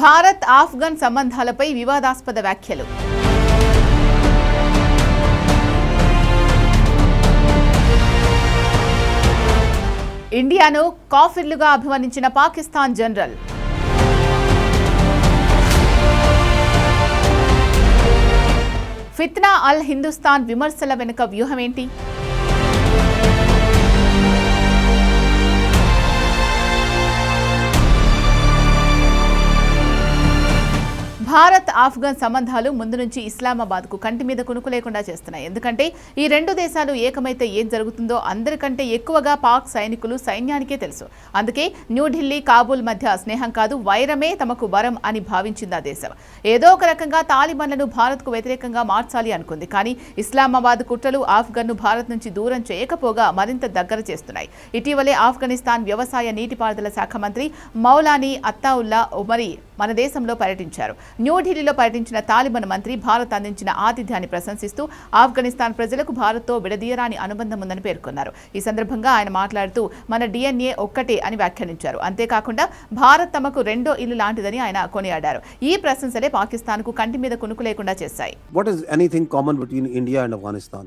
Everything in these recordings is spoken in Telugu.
భారత్ ఆఫ్ఘన్ సంబంధాలపై వివాదాస్పద వ్యాఖ్యలు. ఇండియాను కాఫిర్లుగా అభివర్ణించిన పాకిస్తాన్ జనరల్. ఫిత్నా అల్ హిందుస్థాన్ విమర్శల వెనుక వ్యూహమేంటి? భారత్ ఆఫ్ఘన్ సంబంధాలు ముందు నుంచి ఇస్లామాబాద్కు కంటి మీద కునుకు లేకుండా చేస్తున్నాయి. ఎందుకంటే ఈ రెండు దేశాలు ఏకమైతే ఏం జరుగుతుందో అందరికంటే ఎక్కువగా పాక్ సైన్యానికే తెలుసు. అందుకే న్యూఢిల్లీ కాబూల్ మధ్య స్నేహం కాదు, వైరమే తమకు వరం అని భావించింది ఆ దేశం. ఏదో ఒక రకంగా తాలిబాన్లను భారత్కు వ్యతిరేకంగా మార్చాలి అనుకుంది. కానీ ఇస్లామాబాద్ కుట్రలు ఆఫ్ఘన్ను భారత్ నుంచి దూరం చేయకపోగా మరింత దగ్గర చేస్తున్నాయి. ఇటీవలే ఆఫ్ఘనిస్తాన్ వ్యవసాయ నీటిపారుదల శాఖ మంత్రి మౌలానీ అత్తావుల్లా ఉమరీ మన దేశంలో పర్యటించారు. న్యూఢిల్లీలో పర్యటించిన తాలిబాన్ మంత్రి భారత్ అందించిన ఆతిథ్యాన్ని ప్రశంసిస్తూ ఆఫ్ఘనిస్తాన్ ప్రజలకు భారత్తో విడదీయరాని అనుబంధం ఉందని పేర్కొన్నారు. ఈ సందర్భంగా ఆయన మాట్లాడుతూ మన DNA ఒక్కటే అని వ్యాఖ్యానించారు. అంతేకాకుండా భారత్ తమకు రెండో ఇల్లు లాంటిదని ఆయన కొనియాడారు. ఈ ప్రశంసలే పాకిస్తాన్కు కంటి మీద కునుకు లేకుండా చేశాయి. What is anything common between India and Afghanistan?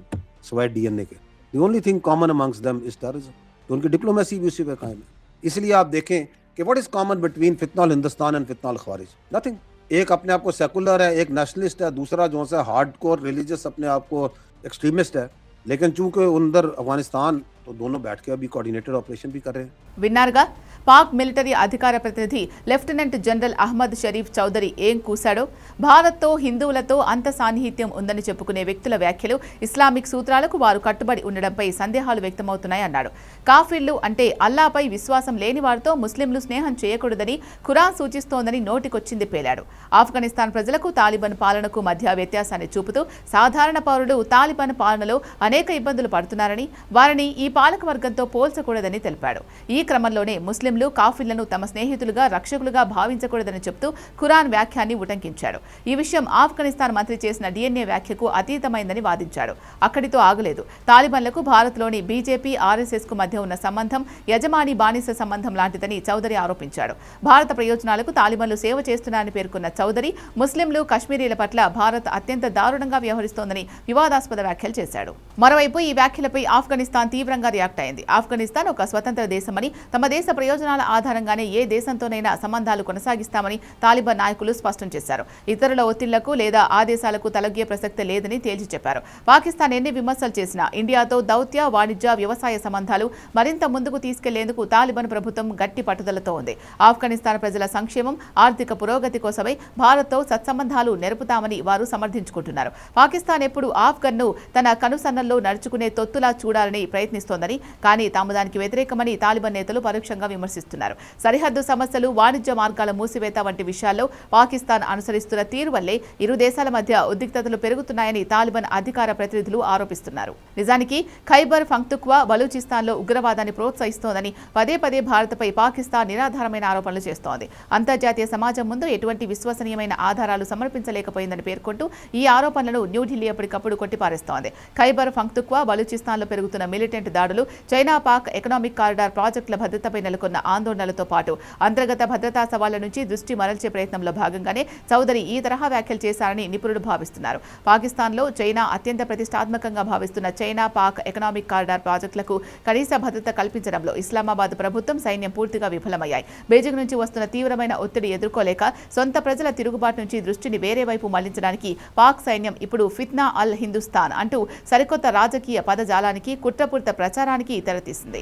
Siwaye DNA के. The only thing common amongst them is terrorism. तो उनकी डिप्लोमेसी भी उसी पे कायम है. इसलिए आप देखें कि what is common between फितना अल हिंदुस्तान and फितना अल ख्वारिज? Nothing. एक अपने आप को सेकुलर है, एक नेशनलिस्ट है, दूसरा जो है हार्डकोर रिलीजियस अपने आप को एक्सट्रीमिस्ट है. लेकिन चूंकि अंदर अफगानिस्तान तो दोनों बैठ के अभी कोऑर्डिनेटेड ऑपरेशन भी कर रहे हैं. విన్నారుగా పాక్ మిలిటరీ అధికార ప్రతినిధి లెఫ్టినెంట్ జనరల్ అహ్మద్ షరీఫ్ చౌదరి ఏం కూశాడో. భారత్తో హిందువులతో అంత సాన్నిహిత్యం ఉందని చెప్పుకునే వ్యక్తుల వ్యాఖ్యలు ఇస్లామిక్ సూత్రాలకు వారు కట్టుబడి ఉండడంపై సందేహాలు వ్యక్తమవుతున్నాయన్నాడు. కాఫిర్లు అంటే అల్లాపై విశ్వాసం లేని వారితో ముస్లింలు స్నేహం చేయకూడదని ఖురాన్ సూచిస్తోందని నోటికొచ్చింది పేలాడు. ఆఫ్ఘనిస్తాన్ ప్రజలకు తాలిబాన్ పాలనకు మధ్య వ్యత్యాసాన్ని చూపుతూ సాధారణ పౌరులు తాలిబాన్ పాలనలో అనేక ఇబ్బందులు పడుతున్నారని, వారిని ఈ పాలక వర్గంతో పోల్చకూడదని తెలిపాడు. ఈ క్రమంలోనే ముస్లింలు కాఫిర్లను తమ స్నేహితులుగా రక్షకులుగా భావించకూడదని చెప్తూ ఖురాన్ వ్యాఖ్యాన్ని ఉటంకించాడు. ఈ విషయం ఆఫ్ఘనిస్తాన్ మంత్రి చేసిన DNA వ్యాఖ్యకు అతీతమైందని వాదించాడు. అక్కడితో ఆగలేదు. తాలిబాన్లకు భారత్లోని బీజేపీ RSSకు మధ్య ఉన్న సంబంధం యజమాని బానిస సంబంధం లాంటిదని చౌదరి ఆరోపించాడు. భారత ప్రయోజనాలకు తాలిబాన్లు సేవ చేస్తున్నారని పేర్కొన్న చౌదరి ముస్లింలు కశ్మీరీల పట్ల భారత్ అత్యంత దారుణంగా వ్యవహరిస్తోందని వివాదాస్పద వ్యాఖ్యలు చేశాడు. మరోవైపు ఈ వ్యాఖ్యలపై ఆఫ్ఘనిస్తాన్ తీవ్రంగా రియాక్ట్ అయింది. ఆఫ్ఘనిస్తాన్ ఒక స్వతంత్ర దేశమని, తమ దేశ ప్రయోజనాల ఆధారంగానే ఏ దేశంతోనైనా సంబంధాలు కొనసాగిస్తామని తాలిబాన్ నాయకులు స్పష్టం చేశారు. ఇతరుల ఒత్తిళ్లకు లేదా ఆదేశాలకు తలొగ్గే ప్రసక్తే లేదని తేల్చి చెప్పారు. పాకిస్తాన్ ఎన్ని విమర్శలు చేసినా ఇండియాతో దౌత్య, వాణిజ్య, వ్యవసాయ సంబంధాలు మరింత ముందుకు తీసుకెళ్లేందుకు తాలిబాన్ ప్రభుత్వం గట్టి పట్టుదలతో ఉంది. ఆఫ్ఘనిస్తాన్ ప్రజల సంక్షేమం, ఆర్థిక పురోగతి కోసమై భారత్తో సత్సంబంధాలు నెరుపుతామని వారు సమర్థించుకుంటున్నారు. పాకిస్తాన్ ఎప్పుడు ఆఫ్ఘన్ను తన కనుసన్నల్లో నడుచుకునే తొత్తులా చూడాలని ప్రయత్నిస్తోందని, కానీ తాము దానికి వ్యతిరేకమని తాలిబాన్ నేతలు పరోక్షంగా విమర్శిస్తున్నారు. సరిహద్దు సమస్యలు, వాణిజ్య మార్గాల మూసివేత వంటి విషయాల్లో పాకిస్తాన్ అనుసరిస్తున్న తీరు వల్లే ఇరు దేశాల మధ్య ఉద్రిక్తతలు పెరుగుతున్నాయని తాలిబాన్ అధికార ప్రతినిధులు ఆరోపిస్తున్నారు. నిజానికి ఖైబర్ పఖ్తూన్ఖ్వా బలూచిస్తాన్లో ఉగ్రవాదాన్ని ప్రోత్సహిస్తోందని పదే పదే భారత్పై పాకిస్తాన్ నిరాధారమైన ఆరోపణలు చేస్తోంది. అంతర్జాతీయ సమాజం ముందు ఎటువంటి విశ్వసనీయమైన ఆధారాలు సమర్పించలేకపోయిందని పేర్కొంటూ ఈ ఆరోపణలను న్యూఢిల్లీ ఎప్పటికప్పుడు కొట్టిపారేస్తోంది. ఖైబర్ పఖ్తూన్ఖ్వా బలూచిస్తాన్లో పెరుగుతున్న మిలిటెంట్ దాడులు, చైనా పాక్ ఎకనామిక్ కారిడార్ ప్రాజెక్టుల భద్రతపై నెలకొన్న ఆందోళనలతో పాటు అంతర్గత భద్రతా సవాళ్ల నుంచి దృష్టి మరల్చే ప్రయత్నంలో భాగంగానే చౌదరి ఈ తరహా వ్యాఖ్యలు చేశారని నిపుణులు భావిస్తున్నారు. పాకిస్తాన్లో చైనా అత్యంత ప్రతిష్టాత్మకంగా భావిస్తున్న చైనా పాక్ ఎకనామిక్ కారిడార్ ప్రాజెక్టులకు కనీస భద్రత కల్పించడంలో ఇస్లామాబాద్ ప్రభుత్వం, సైన్యం పూర్తిగా విఫలమయ్యాయి. బీజింగ్ నుంచి వస్తున్న తీవ్రమైన ఒత్తిడి ఎదుర్కోలేక సొంత ప్రజల తిరుగుబాటు నుంచి దృష్టిని వేరే వైపు మళ్లించడానికి పాక్ సైన్యం ఇప్పుడు ఫిత్నా అల్ హిందుస్థాన్ అంటూ సరికొత్త రాజకీయ పదజాలానికి, కుట్రపూరిత ప్రచారానికి తెరతీసింది.